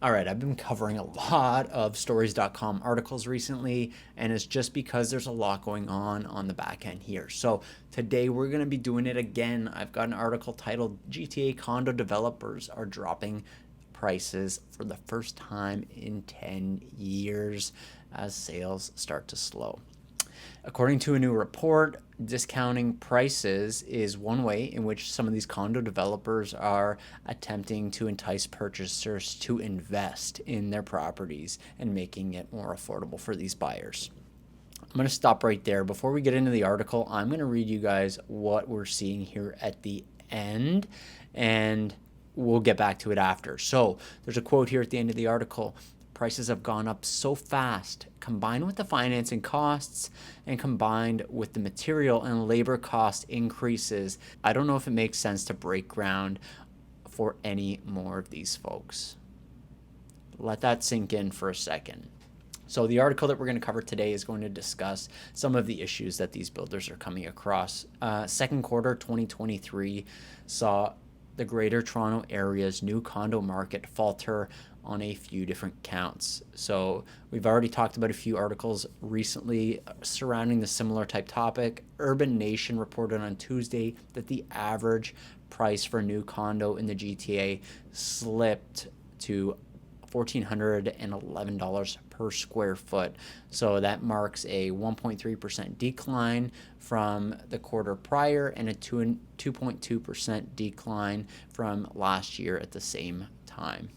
All right, I've been covering a lot of stories.com articles recently, and it's just because there's a lot going on the back end here. So today we're going to be doing it again. I've got an article titled GTA Condo Developers Are Dropping Prices for the First Time in 10 Years as Sales Start to Slow. According to a new report, discounting prices is one way in which some of these condo developers are attempting to entice purchasers to invest in their properties and making it more affordable for these buyers. I'm going to stop right there. Before we get into the article, I'm going to read you guys what we're seeing here at the end, and we'll get back to it after. So there's a quote here at the end of the article. Prices have gone up so fast, combined with the financing costs and combined with the material and labor cost increases. I don't know if it makes sense to break ground for any more of these folks. Let that sink in for a second. So the article that we're going to cover today is going to discuss some of the issues that these builders are coming across. Second quarter 2023 saw the Greater Toronto Area's new condo market falter on a few different counts. So we've already talked about a few articles recently surrounding the similar type topic. Urban Nation reported on Tuesday that the average price for a new condo in the GTA slipped to $1,411 per square foot. So that marks a 1.3% decline from the quarter prior and a 2.2% decline from last year at the same time.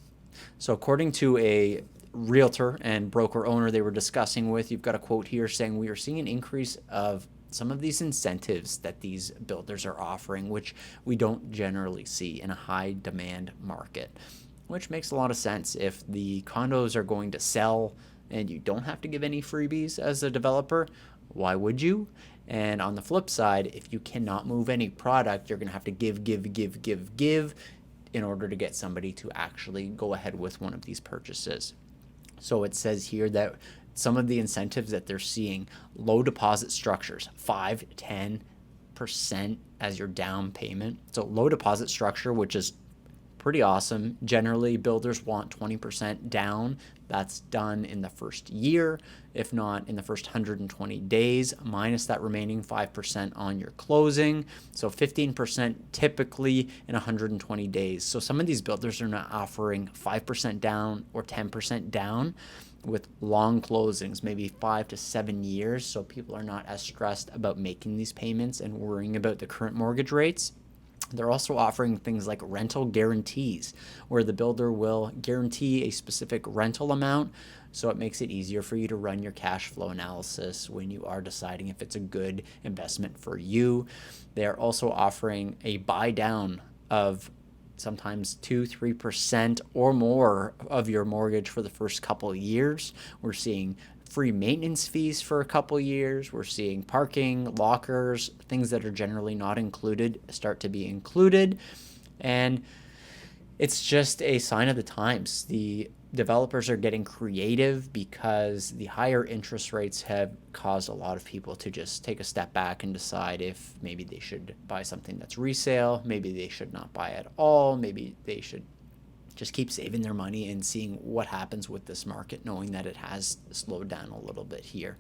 So according to a realtor and broker owner they were discussing with, you've got a quote here saying, "We are seeing an increase of some of these incentives that these builders are offering, which we don't generally see in a high demand market." Which makes a lot of sense. If the condos are going to sell and you don't have to give any freebies as a developer, why would you? And on the flip side, if you cannot move any product, you're going to have to give in order to get somebody to actually go ahead with one of these purchases. So it says here that some of the incentives that they're seeing, low deposit structures, 5-10% as your down payment. So low deposit structure, which is pretty awesome. Generally, builders want 20% down. That's done in the first year, if not in the first 120 days, minus that remaining 5% on your closing. So 15% typically in 120 days. So some of these builders are not offering 5% down or 10% down with long closings, maybe 5 to 7 years. So people are not as stressed about making these payments and worrying about the current mortgage rates. They're also offering things like rental guarantees, where the builder will guarantee a specific rental amount, so it makes it easier for you to run your cash flow analysis when you are deciding if it's a good investment for you. They're also offering a buy down of sometimes 2-3% or more of your mortgage for the first couple of years. We're seeing free maintenance fees for a couple years. We're seeing parking, lockers, things that are generally not included start to be included. And it's just a sign of the times. The developers are getting creative because the higher interest rates have caused a lot of people to just take a step back and decide if maybe they should buy something that's resale, maybe they should not buy at all, maybe they should just keep saving their money and seeing what happens with this market, knowing that it has slowed down a little bit here.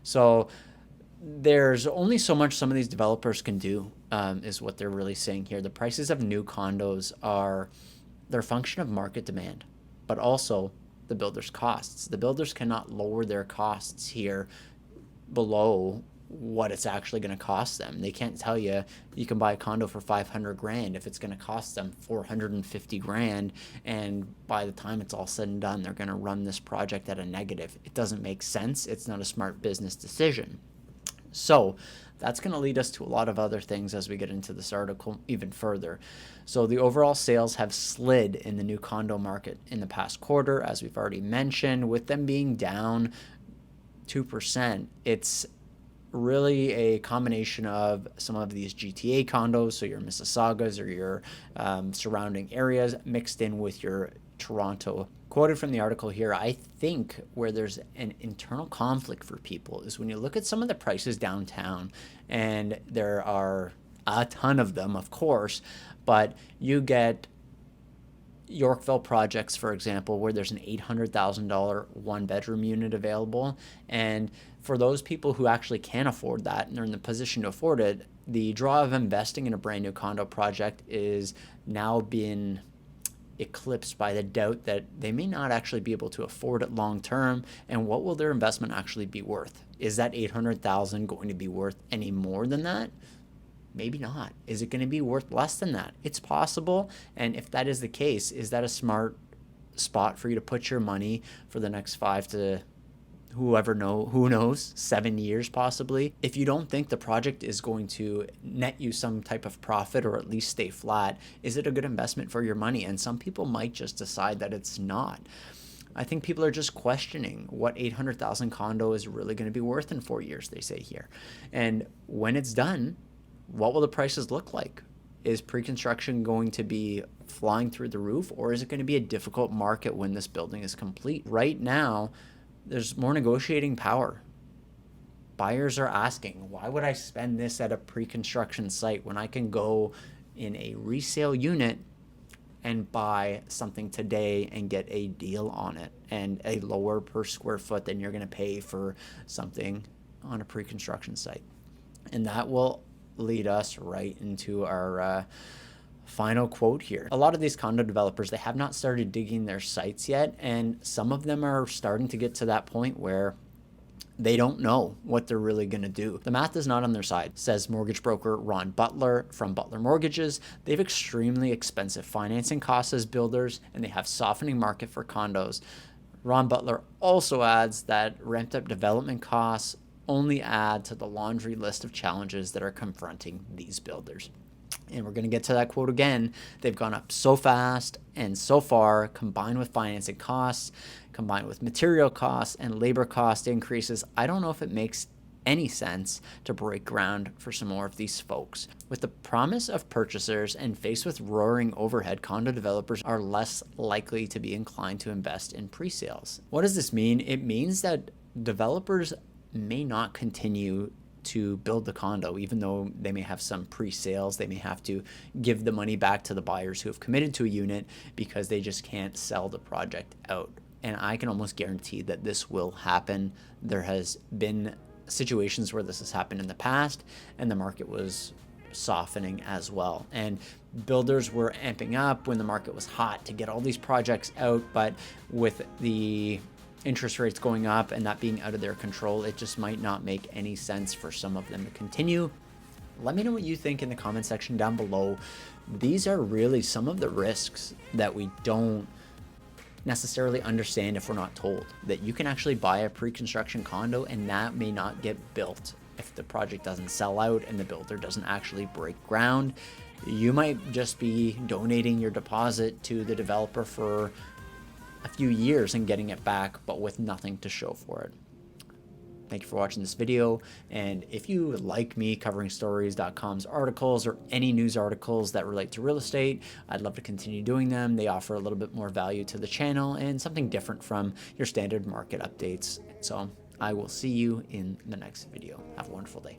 So there's only so much some of these developers can do, is what they're really saying here. The prices of new condos they're a function of market demand, but also the builder's costs. The builders cannot lower their costs here below what it's actually going to cost them. They can't tell you you can buy a condo for 500 grand if it's going to cost them 450 grand, and by the time it's all said and done they're going to run this project at a negative. It doesn't make sense. It's not a smart business decision. So that's going to lead us to a lot of other things as we get into this article even further. So the overall sales have slid in the new condo market in the past quarter, as we've already mentioned, with them being down 2%. It's really a combination of some of these GTA condos, so your Mississaugas or your surrounding areas, mixed in with your Toronto. Quoted from the article here, I think where there's an internal conflict for people is when you look at some of the prices downtown, and there are a ton of them, of course, but you get Yorkville projects, for example, where there's an $800,000 one-bedroom unit available. And for those people who actually can afford that and are in the position to afford it, the draw of investing in a brand new condo project is now being eclipsed by the doubt that they may not actually be able to afford it long term. And what will their investment actually be worth? Is that 800,000 going to be worth any more than that? Maybe not. Is it going to be worth less than that? It's possible. And if that is the case, is that a smart spot for you to put your money for the next 5 to who knows, 7 years possibly? If you don't think the project is going to net you some type of profit or at least stay flat, is it a good investment for your money? And some people might just decide that it's not. I think people are just questioning what 800,000 condo is really going to be worth in 4 years, they say here. And when it's done, what will the prices look like? Is pre-construction going to be flying through the roof, or is it going to be a difficult market when this building is complete? Right now, there's more negotiating power. Buyers are asking, why would I spend this at a pre-construction site when I can go in a resale unit and buy something today and get a deal on it and a lower per square foot than you're going to pay for something on a pre-construction site? And that will lead us right into our final quote here. A lot of these condo developers, they have not started digging their sites yet, and some of them are starting to get to that point where they don't know what they're really going to do. The math is not on their side, says mortgage broker Ron Butler from Butler Mortgages. They have extremely expensive financing costs as builders, and they have softening market for condos. Ron Butler also adds that ramped up development costs only add to the laundry list of challenges that are confronting these builders. And we're going to get to that quote again. They've gone up so fast and so far, combined with financing costs, combined with material costs and labor cost increases. I don't know if it makes any sense to break ground for some more of these folks. With the promise of purchasers and faced with roaring overhead, condo developers are less likely to be inclined to invest in pre-sales. What does this mean? It means that developers may not continue to build the condo, even though they may have some pre-sales. They may have to give the money back to the buyers who have committed to a unit because they just can't sell the project out. And I can almost guarantee that this will happen. There has been situations where this has happened in the past, and the market was softening as well. And builders were amping up when the market was hot to get all these projects out, but with the interest rates going up and that being out of their control, it just might not make any sense for some of them to continue. Let me know what you think in the comment section down below. These are really some of the risks that we don't necessarily understand if we're not told, that you can actually buy a pre-construction condo and that may not get built if the project doesn't sell out and the builder doesn't actually break ground. You might just be donating your deposit to the developer for a few years and getting it back, but with nothing to show for it. Thank you for watching this video, and if you like me covering stories.com's articles or any news articles that relate to real estate, I'd love to continue doing them. They offer a little bit more value to the channel and something different from your standard market updates. So I will see you in the next video. Have a wonderful day.